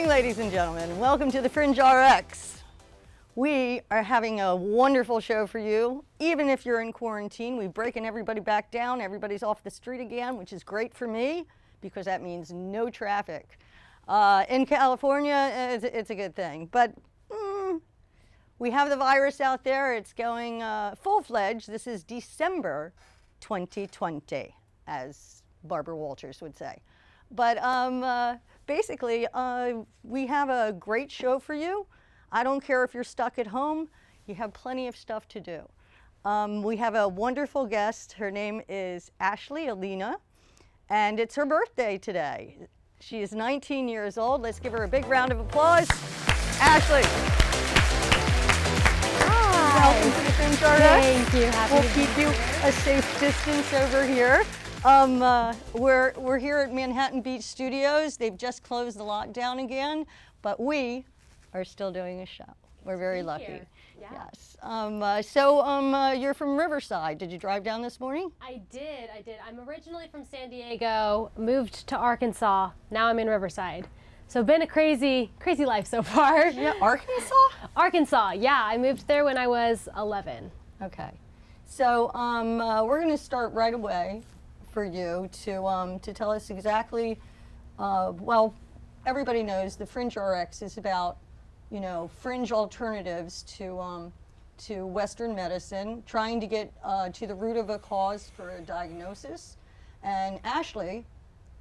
Ladies and gentlemen, welcome to the FringeRX. We are having a wonderful show for you. Even if you're in quarantine, we're breaking everybody back down. Everybody's off the street again, which is great for me because that means no traffic. In California, it's a good thing. But we have the virus out there. It's going full-fledged. This is December 2020, as Barbara Walters would say. But basically, we have a great show for you. I don't care if you're stuck at home. You have plenty of stuff to do. We have a wonderful guest. Her name is Ash Marie Alina, and it's her birthday today. She is 19 years old. Let's give her a big round of applause. Ashley. Hi. Welcome to the FringeRX. Thank you. Happy We'll to be keep you here. a safe distance over here. We're here at Manhattan Beach Studios. They've just closed the lockdown again, but we are still doing a show. We're very lucky. Here. Yeah. Yes. So you're from Riverside. Did you drive down this morning? I did. I'm originally from San Diego, moved to Arkansas. Now I'm in Riverside. So been a crazy life so far. Yeah, Arkansas? Arkansas, yeah. I moved there when I was 11. Okay. So we're going to start right away for you to tell us exactly, well, everybody knows the FringeRX is about, fringe alternatives to Western medicine, trying to get to the root of a cause for a diagnosis. And Ashley,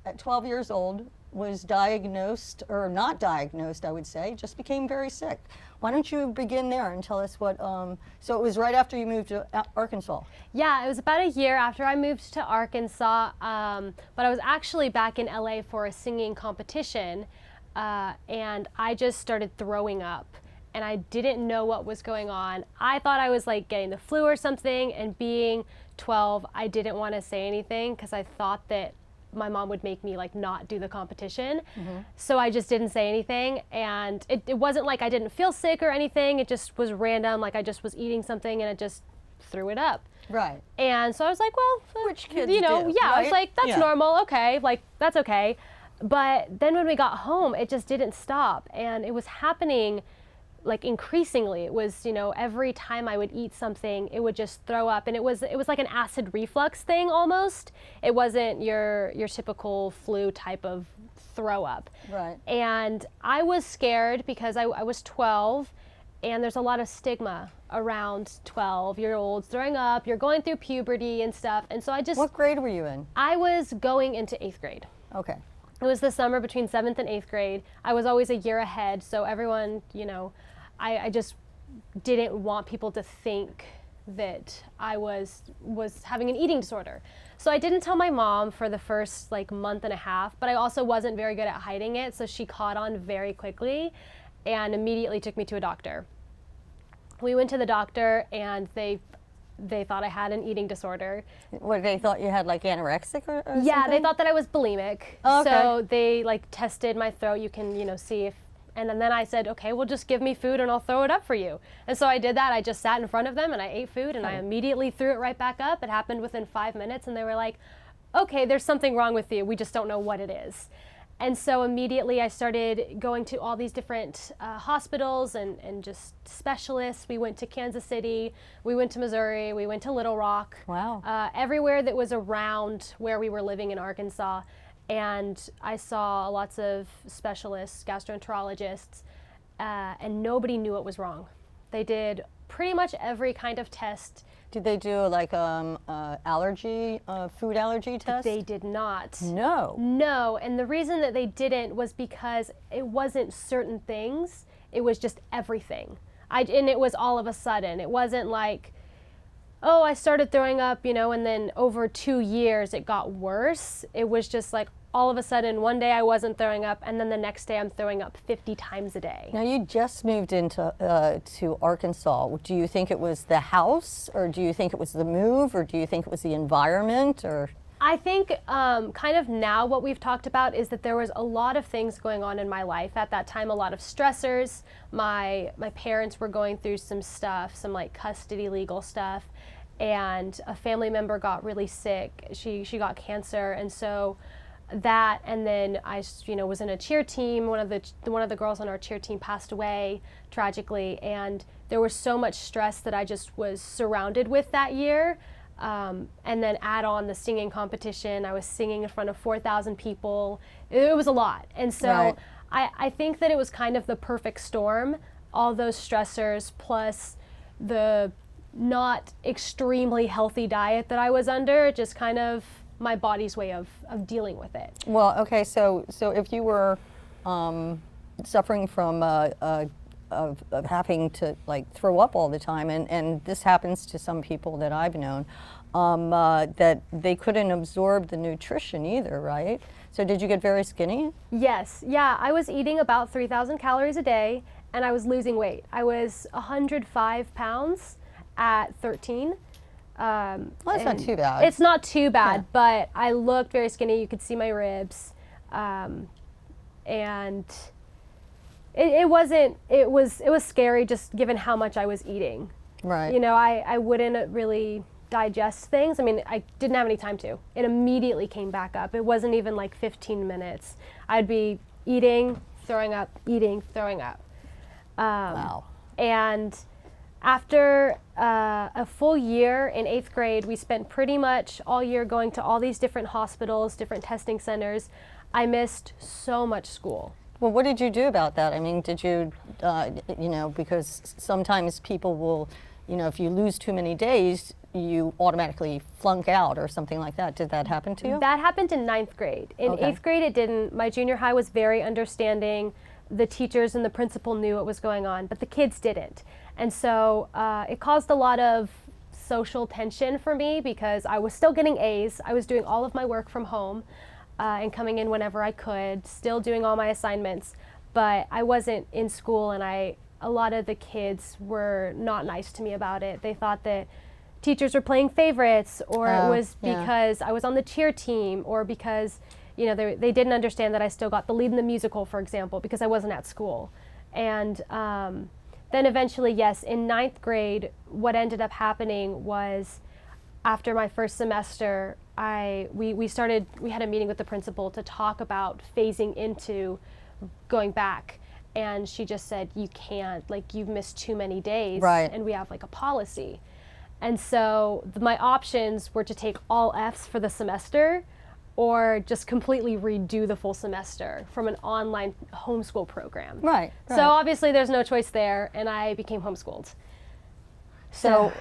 at 12 years old, was diagnosed, or not diagnosed, I would say, just became very sick. Why don't you begin there and tell us what, so it was right after you moved to Arkansas. Yeah, it was about a year after I moved to Arkansas, but I was actually back in LA for a singing competition, and I just started throwing up, and I didn't know what was going on. I thought I was like getting the flu or something, and being 12, I didn't want to say anything because I thought that my mom would make me like not do the competition. So I just didn't say anything, and it wasn't like I didn't feel sick or anything. It just was random, like I just was eating something and it just threw it up. Right. And so I was like, well, which kids do, yeah, right? I was like, that's Yeah. normal, okay, like that's okay. But then when we got home, it just didn't stop, and it was happening like increasingly. It was, every time I would eat something, it would just throw up, and it was like an acid reflux thing almost. It wasn't your typical flu type of throw up. Right. And I was scared because I was 12, and there's a lot of stigma around 12-year-olds throwing up. You're going through puberty and stuff, and so I just. What grade were you in? I was going into 8th grade. Okay. It was the summer between 7th and 8th grade. I was always a year ahead, so everyone, I just didn't want people to think that I was having an eating disorder. So I didn't tell my mom for the first month and a half, but I also wasn't very good at hiding it, so she caught on very quickly and immediately took me to a doctor. We went to the doctor, and they thought I had an eating disorder. What, they thought you had anorexic or Yeah, something? they thought that I was bulimic. Oh, okay. So they tested my throat. You can, see if, and then I said, okay, well just give me food and I'll throw it up for you. And so I did that. I just sat in front of them and I ate food, and I immediately threw it right back up. It happened within 5 minutes, and they were like, okay, there's something wrong with you. We just don't know what it is. And so immediately I started going to all these different hospitals and just specialists. We went to Kansas City, we went to Missouri, we went to Little Rock. Wow. Everywhere that was around where we were living in Arkansas. And I saw lots of specialists, gastroenterologists, and nobody knew what was wrong. They did pretty much every kind of test. Did they do allergy, food allergy test? They did not. No. No, and the reason that they didn't was because it wasn't certain things. It was just everything. And it was all of a sudden. It wasn't like, oh, I started throwing up, and then over 2 years it got worse. It was just like all of a sudden one day I wasn't throwing up, and then the next day I'm throwing up 50 times a day. Now you just moved into to Arkansas. Do you think it was the house, or do you think it was the move, or do you think it was the environment, or? I think kind of now what we've talked about is that there was a lot of things going on in my life at that time, a lot of stressors. My parents were going through some stuff, some like custody legal stuff, and a family member got really sick. She got cancer, and so that, and then I was in a cheer team. One of the girls on our cheer team passed away tragically, and there was so much stress that I just was surrounded with that year. And then add on the singing competition. I was singing in front of 4,000 people. It was a lot. And so Right. I think that it was kind of the perfect storm, all those stressors plus the not extremely healthy diet that I was under, just kind of my body's way of dealing with it. Well, okay, so if you were suffering from of having to like throw up all the time, and this happens to some people that I've known, that they couldn't absorb the nutrition either, right? So did you get very skinny? Yes, yeah, I was eating about 3,000 calories a day, and I was losing weight. I was 105 pounds at 13. Well, that's not too bad. It's not too bad, Yeah. but I looked very skinny. You could see my ribs, and it was scary just given how much I was eating. Right. I wouldn't really digest things. I mean, I didn't have any time to. It immediately came back up. It wasn't even like 15 minutes. I'd be eating, throwing up, eating, throwing up. Wow. And after a full year in 8th grade, we spent pretty much all year going to all these different hospitals, different testing centers. I missed so much school. Well, what did you do about that? I mean, did you, because sometimes people will, if you lose too many days, you automatically flunk out or something like that. Did that happen to you? That happened in 9th grade. In Okay. 8th grade, it didn't. My junior high was very understanding. The teachers and the principal knew what was going on, but the kids didn't. And so it caused a lot of social tension for me because I was still getting A's. I was doing all of my work from home and coming in whenever I could, still doing all my assignments, but I wasn't in school, and a lot of the kids were not nice to me about it. They thought that teachers were playing favorites, or it was yeah. because I was on the cheer team, or because they didn't understand that I still got the lead in the musical, for example, because I wasn't at school. And then eventually, yes, in 9th grade, what ended up happening was after my first semester, we had a meeting with the principal to talk about phasing into going back. And she just said, you can't, like, you've missed too many days. Right. And we have like a policy. And so my options were to take all Fs for the semester, or just completely redo the full semester from an online homeschool program. Right. So obviously there's no choice there, and I became homeschooled. So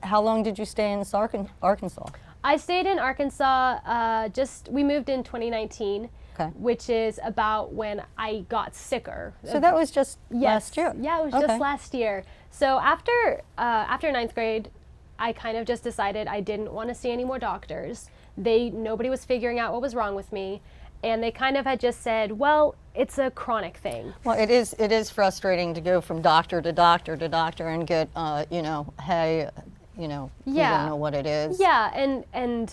how long did you stay in Arkansas? I stayed in Arkansas, we moved in 2019, Okay. which is about when I got sicker. So that was just Yes. last year? Yeah, it was Okay. just last year. So after 9th grade, I kind of just decided I didn't want to see any more doctors. Nobody was figuring out what was wrong with me, and they kind of had just said, well, it's a chronic thing. Well, it is frustrating to go from doctor to doctor to doctor and get, hey, we don't know what it is. Yeah, and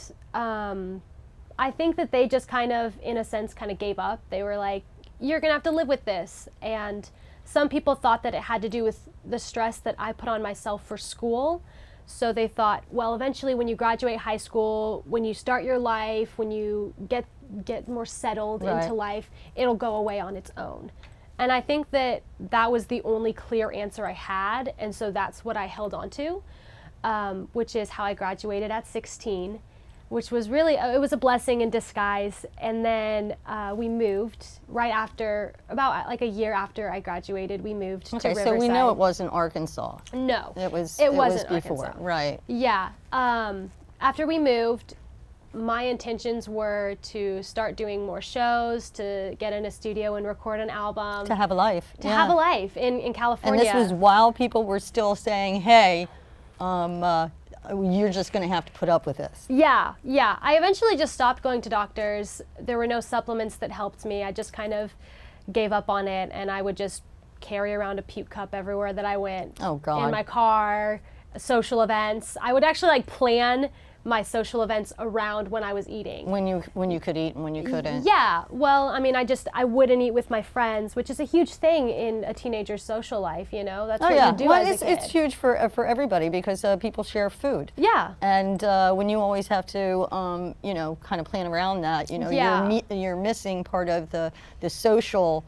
I think that they just kind of, in a sense, kind of gave up. They were like, you're going to have to live with this. And some people thought that it had to do with the stress that I put on myself for school. So they thought, well, eventually when you graduate high school, when you start your life, when you get more settled Right. into life, it'll go away on its own. And I think that was the only clear answer I had. And so that's what I held on to, which is how I graduated at 16. Which was really, it was a blessing in disguise. And then we moved right after, about like a year after I graduated, we moved to Riverside. So we know it wasn't Arkansas. No. It was It wasn't before, Arkansas. right. Yeah. After we moved, my intentions were to start doing more shows, to get in a studio and record an album. To have a life. To have a life in California. And this was while people were still saying, hey, you're just going to have to put up with this. Yeah. I eventually just stopped going to doctors. There were no supplements that helped me. I just kind of gave up on it, and I would just carry around a puke cup everywhere that I went. Oh, God. In my car, social events. I would actually like plan my social events around when I was eating. When you could eat and when you couldn't. Yeah, well, I mean, I wouldn't eat with my friends, which is a huge thing in a teenager's social life, you know? That's what you do as a kid. It's huge for everybody because people share food. Yeah. And when you always have to, kind of plan around that, you're missing part of the social,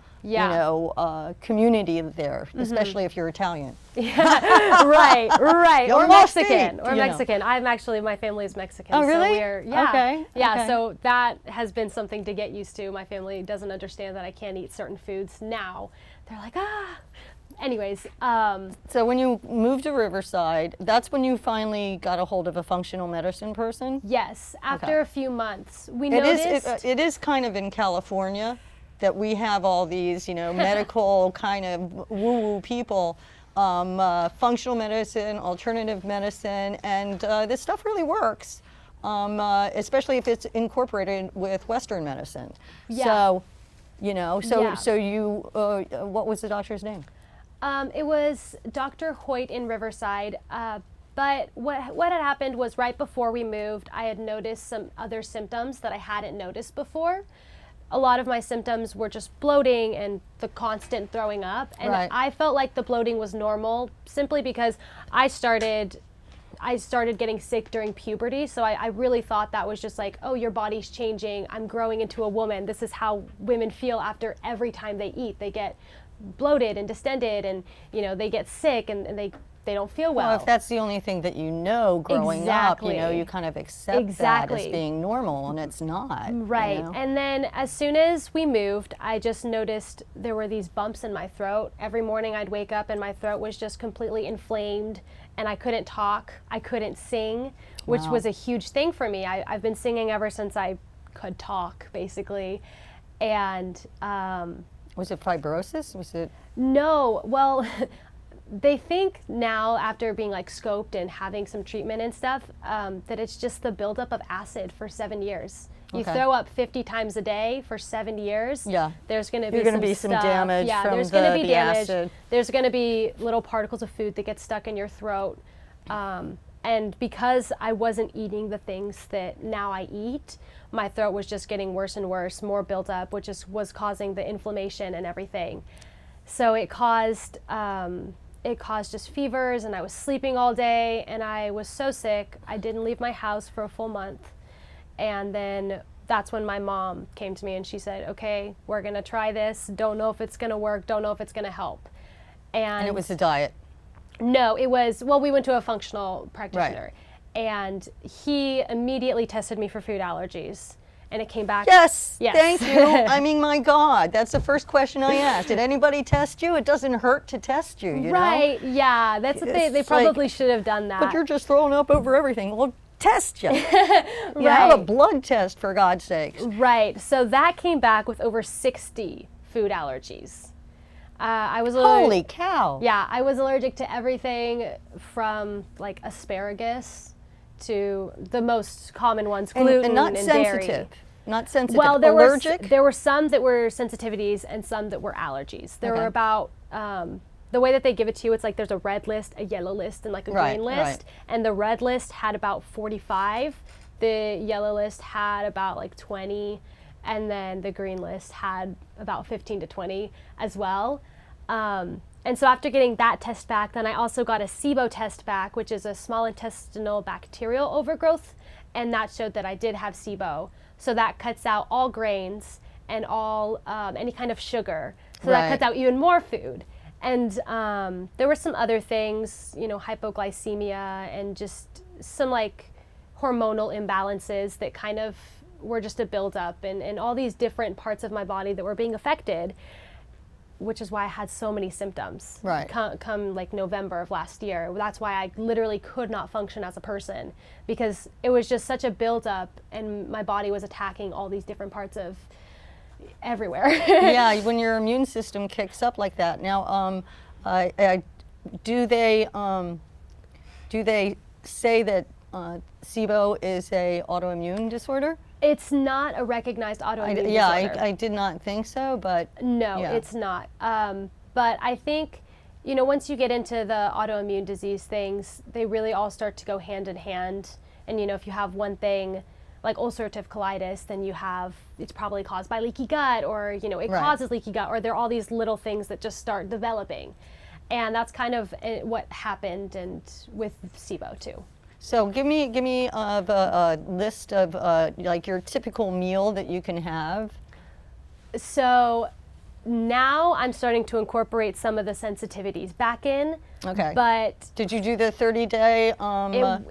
community there, especially if you're Italian. Yeah, right. Or Mexican. Mexican. I'm actually, my family is Mexican. Oh, really? So Okay. So that has been something to get used to. My family doesn't understand that I can't eat certain foods now. They're like, Anyways. So when you moved to Riverside, that's when you finally got a hold of a functional medicine person? Yes, after a few months. We noticed. It is kind of in California that we have all these, medical kind of woo-woo people. Functional medicine, alternative medicine, and this stuff really works, especially if it's incorporated with Western medicine. Yeah. So you, what was the doctor's name? It was Dr. Hoyt in Riverside, but what had happened was right before we moved, I had noticed some other symptoms that I hadn't noticed before. A lot of my symptoms were just bloating and the constant throwing up. And right. I felt like the bloating was normal simply because I started getting sick during puberty. So I really thought that was just like, oh, your body's changing. I'm growing into a woman. This is how women feel after every time they eat. They get bloated and distended and, they get sick and they don't feel well. Well, if that's the only thing that you know growing up, you kind of accept that as being normal, and it's not. Right. And then as soon as we moved, I just noticed there were these bumps in my throat. Every morning I'd wake up and my throat was just completely inflamed, and I couldn't talk, I couldn't sing, which was a huge thing for me. I've been singing ever since I could talk, basically. And was it fibrosis? Was it? No. Well, they think now, after being like scoped and having some treatment and stuff, that it's just the buildup of acid for 7 years. You throw up 50 times a day for 7 years. Yeah. There's going to be some damage from there's going to be damage. Acid. There's going to be little particles of food that get stuck in your throat. And because I wasn't eating the things that now I eat, my throat was just getting worse and worse, more built up, which was causing the inflammation and everything. So it caused just fevers, and I was sleeping all day, and I was so sick I didn't leave my house for a full month. And then that's when my mom came to me and she said, okay, we're gonna try this, don't know if it's gonna work, don't know if it's gonna help. And it was the diet? No, it was, we went to a functional practitioner, and he immediately tested me for food allergies. And it came back. Yes. Thank you. I mean, my God, that's the first question I asked. Did anybody test you? It doesn't hurt to test you, you right. know? Yeah, that's what they probably should have done that. But you're just throwing up over everything. Well, test you. Have a blood test, for God's sakes. Right. So that came back with over 60 food allergies. I was Holy cow. Yeah, I was allergic to everything from like asparagus to the most common ones, gluten and not sensitive. Dairy. Not sensitive. Well, allergic? There were some that were sensitivities and some that were allergies. There were about, the way that they give it to you, it's like there's a red list, a yellow list, and like a green list. Right. And the red list had about 45. The yellow list had about like 20. And then the green list had about 15 to 20 as well. And so after getting that test back, then I also got a Sibo Test back, which is a small intestinal bacterial overgrowth, and that showed that I did have Sibo. So that cuts out all grains and all any kind of sugar. So that cuts out even more food. And there were some other things, hypoglycemia and just some like hormonal imbalances that kind of were just a buildup and all these different parts of my body that were being affected. which is why I had so many symptoms. Right. Come like November of last year. That's why I literally could not function as a person, because it was just such a buildup, and my body was attacking all these different parts of everywhere. Yeah, when your immune system kicks up like that. Now, do they say that Sibo is a autoimmune disorder? It's not a recognized autoimmune disorder. Yeah, I did not think so, but no, yeah. It's not. But I think, once you get into the autoimmune disease things, they really all start to go hand in hand. And if you have one thing like ulcerative colitis, then it's probably caused by leaky gut, or it Right. causes leaky gut, or there are all these little things that just start developing. And that's kind of what happened and with Sibo too. So give me a list of like your typical meal that you can have. So now I'm starting to incorporate some of the sensitivities back in. Okay. But did you do the 30-day?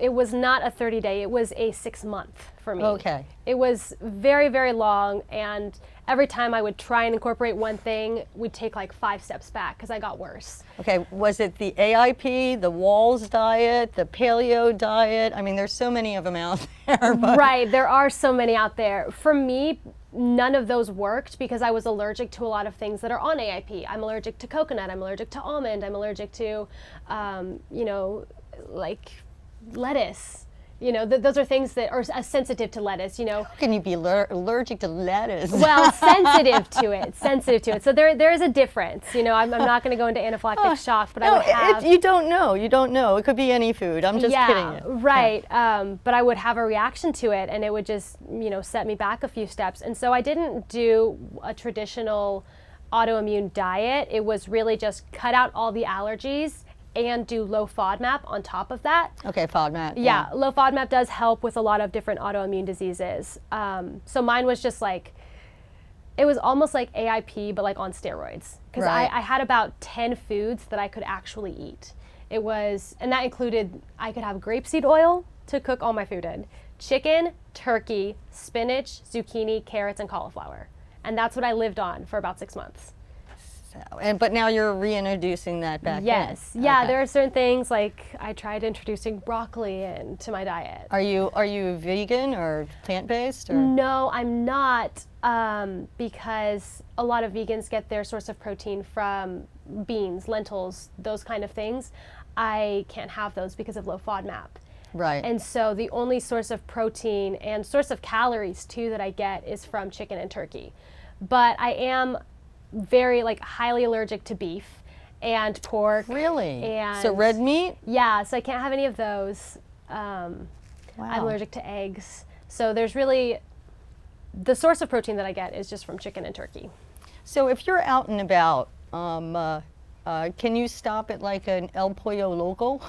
It was not a 30-day. It was a 6-month for me. Okay. It was very, very long, and every time I would try and incorporate one thing, we'd take like 5 steps back because I got worse. Okay. Was it the AIP, the Walls diet, the Paleo diet? I mean, there's so many of them out there. But Right. There are so many out there. For me, none of those worked because I was allergic to a lot of things that are on AIP. I'm allergic to coconut. I'm allergic to almond. I'm allergic to, like lettuce. Those are things that are sensitive to lettuce. how can you be allergic to lettuce? Well, sensitive to it. So there is a difference. I'm not going to go into anaphylactic shock, but I would have. You don't know. It could be any food. I'm just kidding you. Right. But I would have a reaction to it, and it would just, set me back a few steps. And so I didn't do a traditional autoimmune diet. It was really just cut out all the allergies and do low FODMAP on top of that. Okay, FODMAP. Yeah, low FODMAP does help with a lot of different autoimmune diseases. So mine was just it was almost like AIP, but like on steroids. Because Right. I had about 10 foods that I could actually eat. And that included, I could have grapeseed oil to cook all my food in, chicken, turkey, spinach, zucchini, carrots, and cauliflower. And that's what I lived on for about 6 months. But now you're reintroducing that back in. Yes. Yeah, Okay. there are certain things like I tried introducing broccoli into my diet. Are you vegan or plant-based? Or? No, I'm not, because a lot of vegans get their source of protein from beans, lentils, those kind of things. I can't have those because of low FODMAP. Right. And so the only source of protein and source of calories too that I get is from chicken and turkey. But I am very highly allergic to beef and pork. Really? And So red meat? Yeah, so I can't have any of those. Wow. I'm allergic to eggs. So there's really, the source of protein that I get is just from chicken and turkey. So if you're out and about, can you stop at like an El Pollo Loco?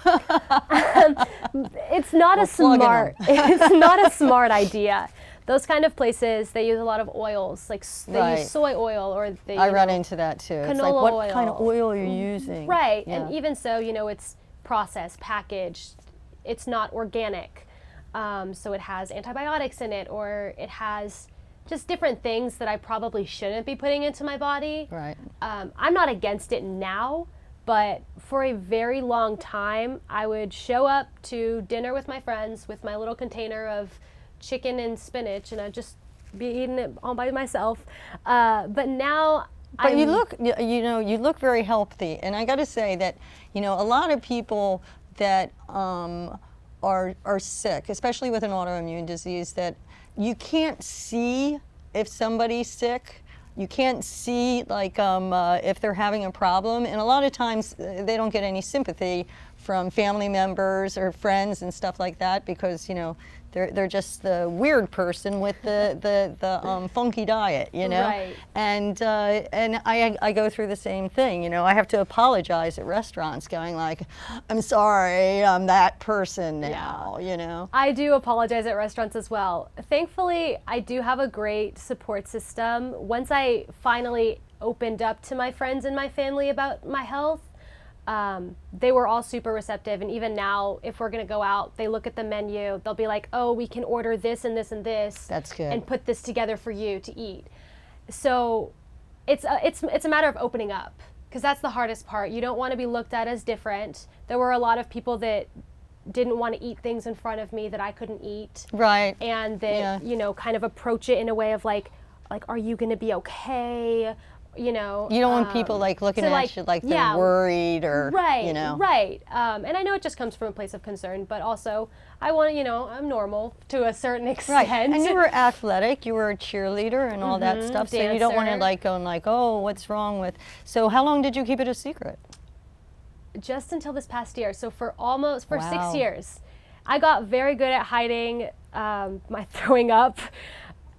It's not it's not a smart idea. Those kind of places, they use a lot of oils, they Right. use soy oil, or they I run into that too. It's like, canola what kind of oil are you using? Right, Yeah. and even so, it's processed, packaged, it's not organic. So it has antibiotics in it, or it has just different things that I probably shouldn't be putting into my body. Right. I'm not against it now, but for a very long time, I would show up to dinner with my friends with my little container of chicken and spinach, and I'd just be eating it all by myself. But now, But you look very healthy, and I got to say that, a lot of people that are sick, especially with an autoimmune disease, that you can't see if somebody's sick. You can't see if they're having a problem, and a lot of times they don't get any sympathy from family members or friends and stuff like that, because they're just the weird person with the funky diet, Right. And I go through the same thing. I have to apologize at restaurants, going like, I'm sorry, I'm that person now. I do apologize at restaurants as well. Thankfully, I do have a great support system. Once I finally opened up to my friends and my family about my health, they were all super receptive, and even now, if we're gonna go out, they look at the menu, they'll be like, oh, we can order this and this and this. That's good. And put this together for you to eat. So it's a matter of opening up, because that's the hardest part. You don't want to be looked at as different. There were a lot of people that didn't want to eat things in front of me that I couldn't eat. Right. And that, you know, kind of approach it in a way of like, are you going to be okay? You know. You don't want people like looking at you like they're worried or, right, you know. Right. And I know it just comes from a place of concern, but also I want to, you know, I'm normal to a certain extent. Right. And you were athletic, you were a cheerleader and all that stuff. Dancer. So you don't want to like go and like, oh, what's wrong with, so how long did you keep it a secret? Just until this past year. So for 6 years, I got very good at hiding my throwing up.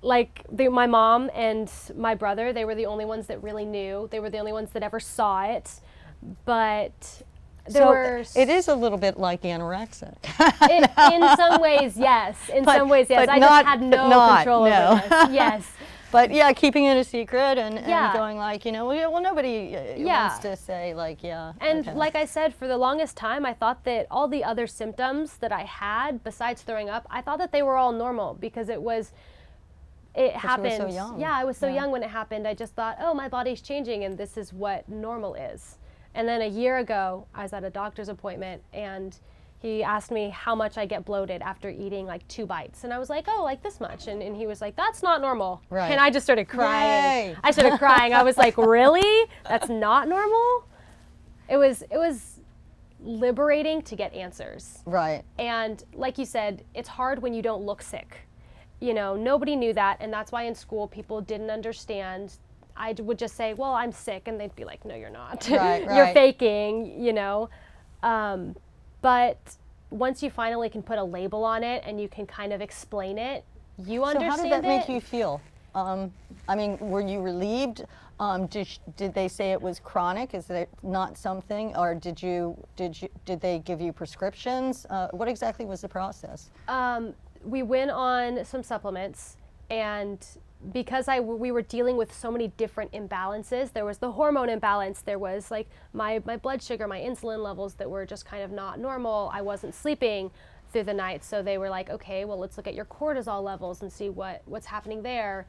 Like my mom and my brother, they were the only ones that really knew. They were the only ones that ever saw it. But it is a little bit like anorexic. In some ways, yes. Some ways, yes. I just had no control over this. Yes. But yeah, keeping it a secret and going like, you know, well, nobody wants to say like, And like I said, for the longest time, I thought that all the other symptoms that I had, besides throwing up, I thought that they were all normal because it happened. You were so young. Yeah, I was so young when it happened. I just thought, oh, my body's changing and this is what normal is. And then a year ago, I was at a doctor's appointment and he asked me how much I get bloated after eating like 2 bites. And I was like, oh, like this much. And he was like, that's not normal. Right. And I just started crying. Yay. I started crying. I was like, really? That's not normal? It was liberating to get answers. Right. And like you said, it's hard when you don't look sick. You know, nobody knew that. And that's why in school people didn't understand. I would just say, well, I'm sick. And they'd be like, no, you're not. Right, You're faking, you know. But once you finally can put a label on it and you can kind of explain it, you understand it. So how did that make you feel? I mean, were you relieved? Did they say it was chronic? Is it not something? Or did they give you prescriptions? What exactly was the process? We went on some supplements, and because we were dealing with so many different imbalances, there was the hormone imbalance, there was like my blood sugar, my insulin levels that were just kind of not normal. I wasn't sleeping through the night, so they were like, okay, well, let's look at your cortisol levels and see what's happening there.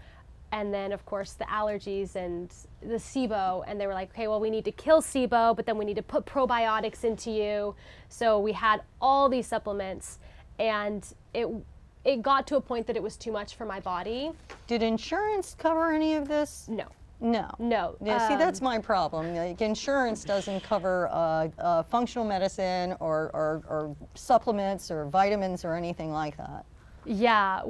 And then of course the allergies and the Sibo, and they were like, okay, well, we need to kill Sibo, but then we need to put probiotics into you. So we had all these supplements, and it got to a point that it was too much for my body. Did insurance cover any of this? No. No. Yeah, see, that's my problem. Like, insurance doesn't cover functional medicine or supplements or vitamins or anything like that. Yeah,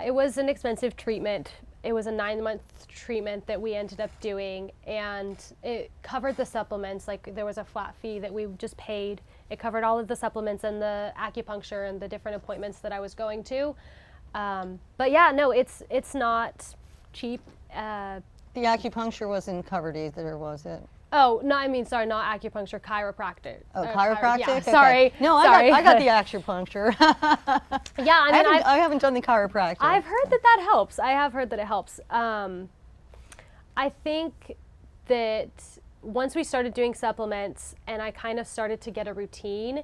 it was an expensive treatment. It was a 9-month treatment that we ended up doing, and it covered the supplements. Like, there was a flat fee that we just paid. It covered all of the supplements and the acupuncture and the different appointments that I was going to. But yeah, no, it's not cheap. The acupuncture wasn't covered either, was it? Oh, no, I mean, sorry, not acupuncture, chiropractic. Oh, chiropractic? Yeah, okay. Sorry. No, sorry. I got the acupuncture. Yeah, I mean, I haven't done the chiropractic. I've heard that helps. I have heard that it helps. I think that once we started doing supplements and I kind of started to get a routine,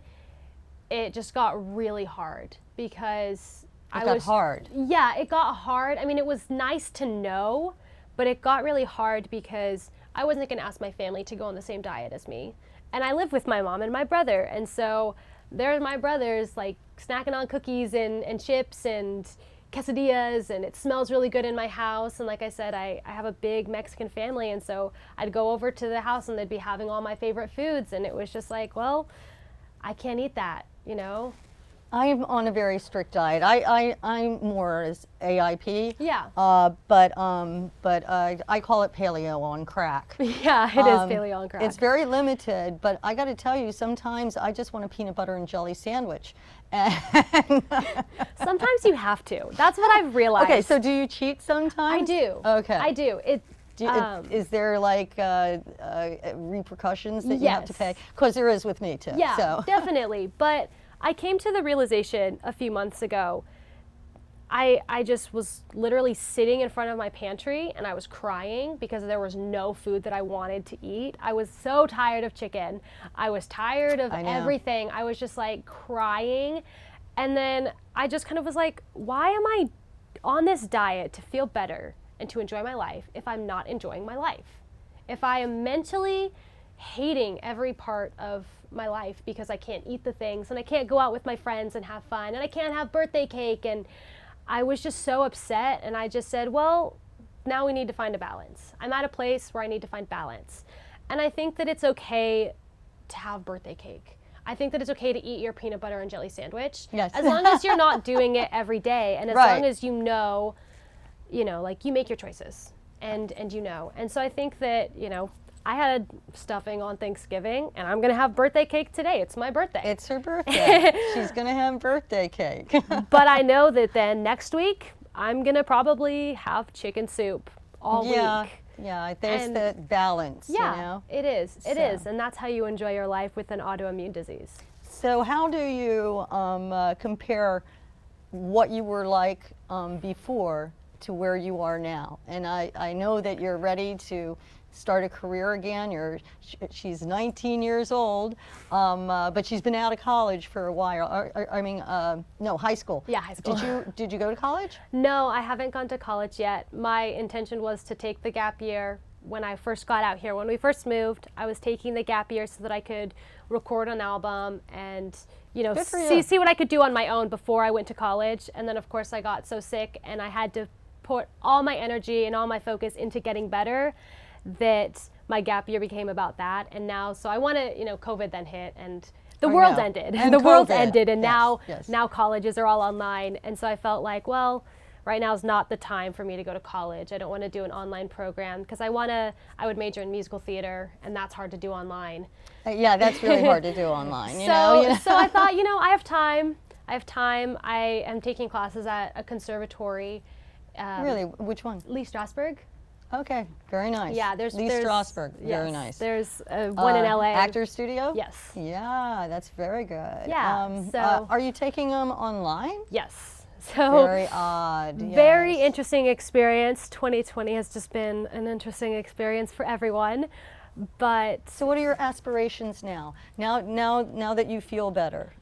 it just got really hard because it got hard. Yeah, it got hard. I mean, it was nice to know, but it got really hard because I wasn't going to ask my family to go on the same diet as me. And I live with my mom and my brother. And so there's my brothers like snacking on cookies and chips and quesadillas, and it smells really good in my house. And like I said, I have a big Mexican family, and so I'd go over to the house and they'd be having all my favorite foods, and it was just like, well, I can't eat that, you know? I'm on a very strict diet. I'm more as AIP. Yeah. But I call it paleo on crack. Yeah, it is paleo on crack. It's very limited, but I got to tell you, sometimes I just want a peanut butter and jelly sandwich. Sometimes you have to. That's what I've realized. Okay, so do you cheat sometimes? I do. Okay. I do. Is there like repercussions that you have to pay? Because there is with me too. Yeah, so. Definitely. But I came to the realization a few months ago, I just was literally sitting in front of my pantry and I was crying because there was no food that I wanted to eat. I was so tired of chicken. I was tired of everything. I was just like crying. And then I just kind of was like, why am I on this diet to feel better? and to enjoy my life if I'm not enjoying my life? If I am mentally hating every part of my life because I can't eat the things and I can't go out with my friends and have fun and I can't have birthday cake, and I was just so upset, and I just said, well, now we need to find a balance. I'm at a place where I need to find balance. And I think that it's okay to have birthday cake. I think that it's okay to eat your peanut butter and jelly sandwich. Yes. As long as you're not doing it every day, and as long as you know, like you make your choices and you know. And so I think that, I had stuffing on Thanksgiving, and I'm going to have birthday cake today. It's my birthday. It's her birthday. She's going to have birthday cake. But I know that then next week, I'm going to probably have chicken soup all week. Yeah, there's the balance, Yeah, it is. It is. And that's how you enjoy your life with an autoimmune disease. So how do you compare what you were like before to where you are now? And I know that you're ready to start a career again. She's 19 years old, but she's been out of college for a while. No, high school. Yeah, high school. Did you go to college? No, I haven't gone to college yet. My intention was to take the gap year when I first got out here. When we first moved, I was taking the gap year so that I could record an album and see what I could do on my own before I went to college. And then of course I got so sick and I had to put all my energy and all my focus into getting better, that my gap year became about that. And now, so I want to, COVID then hit and the world ended. And the world COVID. ended, and Yes. now colleges are all online. And so I felt like, well, right now is not the time for me to go to college. I don't want to do an online program because I would major in musical theater, and that's hard to do online. Yeah, that's really hard to do online. So I thought, I have time. I am taking classes at a conservatory. Really? Which one? Lee Strasberg. Okay, very nice. Yeah, there's Strasberg, yes, very nice. There's one in LA. Actors Studio? Yes. Yeah, that's very good. Yeah, so- are you taking them online? Yes. So Very odd. very yes. interesting experience. 2020 has just been an interesting experience for everyone. But So what are your aspirations now? Now that you feel better?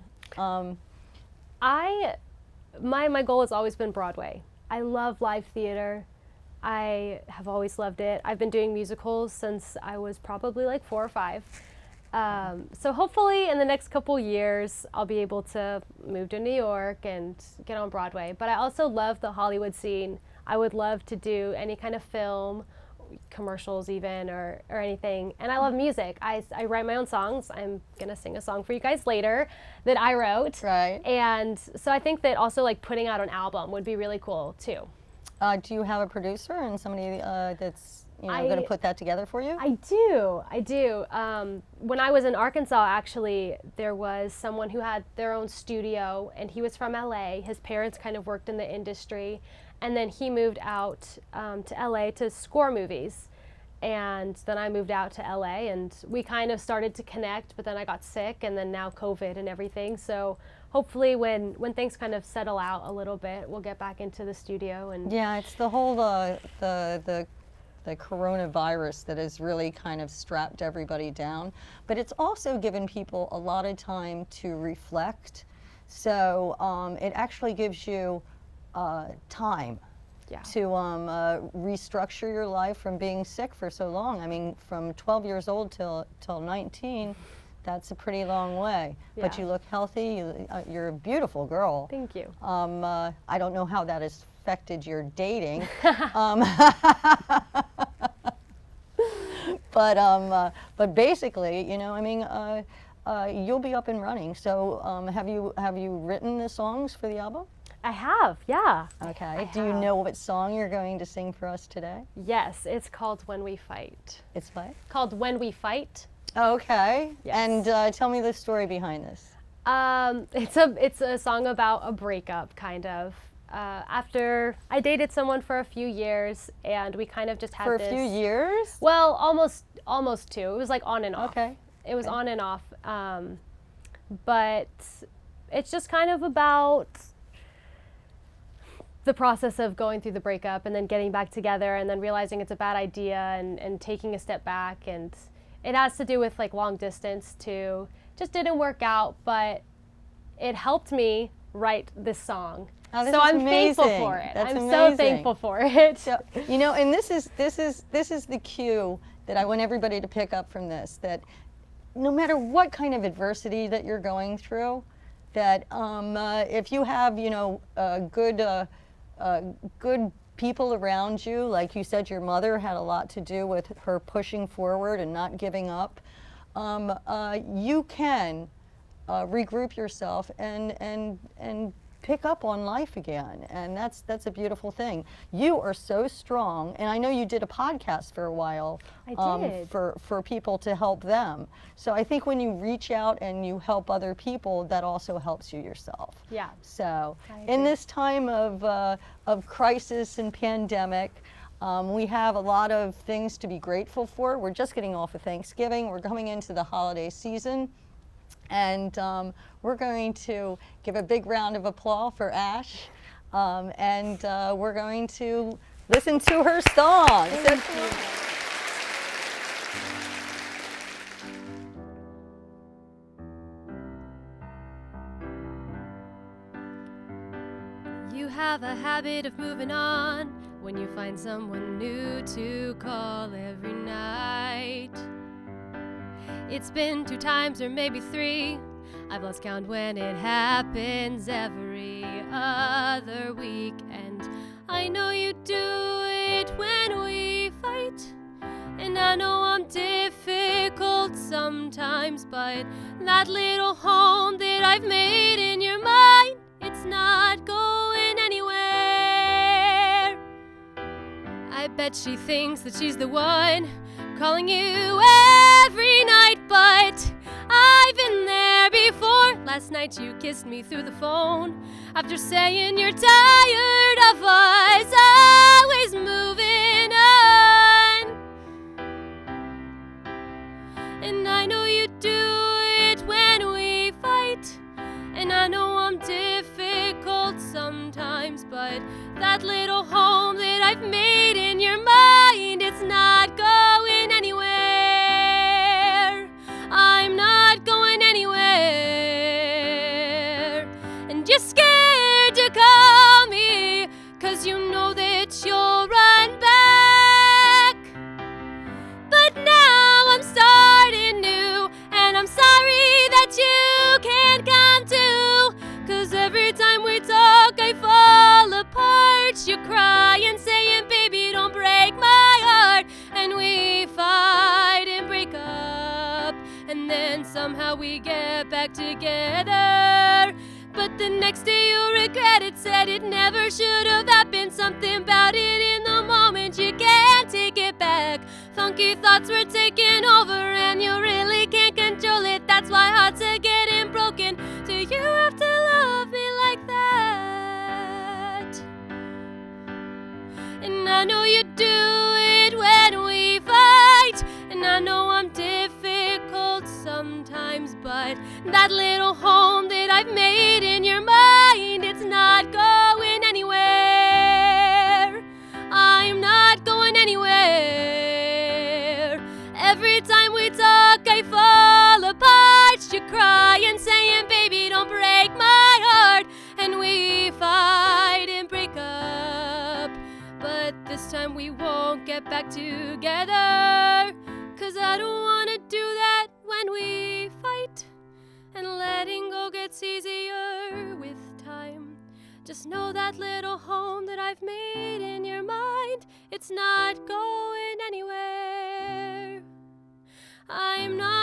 my goal has always been Broadway. I love live theater. I have always loved it. I've been doing musicals since I was probably like 4 or 5. So hopefully in the next couple years, I'll be able to move to New York and get on Broadway. But I also love the Hollywood scene. I would love to do any kind of film, commercials even, or anything. And I love music. I write my own songs. I'm going to sing a song for you guys later that I wrote. Right. And so I think that also like putting out an album would be really cool too. Do you have a producer and somebody that's going to put that together for you? I do. When I was in Arkansas, actually, there was someone who had their own studio, and he was from LA. His parents kind of worked in the industry, and then he moved out to LA to score movies. And then I moved out to LA, and we kind of started to connect, but then I got sick, and then now COVID and everything. So hopefully when things kind of settle out a little bit, we'll get back into the studio. And yeah, it's the whole the coronavirus that has really kind of strapped everybody down, but it's also given people a lot of time to reflect. So it actually gives you time to restructure your life from being sick for so long. I mean, from 12 years old till 19, that's a pretty long way. Yeah. But you look healthy. You're a beautiful girl. Thank you. I don't know how that has affected your dating. But basically, you'll be up and running. So have you written the songs for the album? I have, yeah. Okay. Do you know what song you're going to sing for us today? Yes, it's called When We Fight. It's what? Called When We Fight. Okay. Yes. And tell me the story behind this. It's a song about a breakup, kind of. After I dated someone for a few years, and we kind of just had For this. a few years? Well, almost 2. It was like on and off. Okay. It was on and off. But it's just kind of about the process of going through the breakup and then getting back together and then realizing it's a bad idea and taking a step back. And it has to do with like long distance too. Just didn't work out, but it helped me write this song. Oh, this So is I'm thankful amazing. for it. That's I'm amazing. so thankful for it. So, you know, and this is the cue that I want everybody to pick up from this, that no matter what kind of adversity that you're going through, that if you have, you know, good people around you, like you said, your mother had a lot to do with her pushing forward and not giving up, you can regroup yourself and pick up on life again, and that's a beautiful thing. You are so strong, and I know you did a podcast for a while. I did. For people to help them. So I think when you reach out and you help other people, that also helps you yourself. Yeah. So I in agree. this time of crisis and pandemic, we have a lot of things to be grateful for. We're just getting off of Thanksgiving. We're coming into the holiday season. And we're going to give a big round of applause for Ash, and we're going to listen to her song. You have a habit of moving on when you find someone new to call every night. It's been 2 times or maybe 3. I've lost count when it happens every other week. And I know you do it when we fight. And I know I'm difficult sometimes, but that little home that I've made in your mind, it's not going anywhere. I bet she thinks that she's the one calling you every night, but I've been there before. Last night you kissed me through the phone after saying you're tired of us always moving on. And I know you do it when we fight, and I know I'm difficult sometimes, but that little home that I've made in your mind, it's not going anywhere. I'm not going anywhere. And you're scared to call me, 'cause you know that you'll run back. But now I'm starting new, and I'm sorry that you can't come too. 'Cause every time we talk I fall apart. You cry and saying, baby, don't break my heart. And we fight and break up, and then somehow we get back together. But the next day you regret it, said it never should have happened. Something about it in the moment, you can't take it back. Funky thoughts were taking over, and you really can't control it. That's why hearts are getting broken. Do you have to love me like that? And I know you do it when we fight, and I know I'm difficult sometimes, but that little home that I've made in your mind, it's not going anywhere. I'm not going anywhere. Every time we talk I fall apart. You cry and saying, baby, don't break my heart. And we fight and break up, but this time we won't get back together. 'Cause I don't wanna do that when we fight, and letting go gets easier with time. Just know that little home that I've made in your mind, it's not going anywhere. I'm not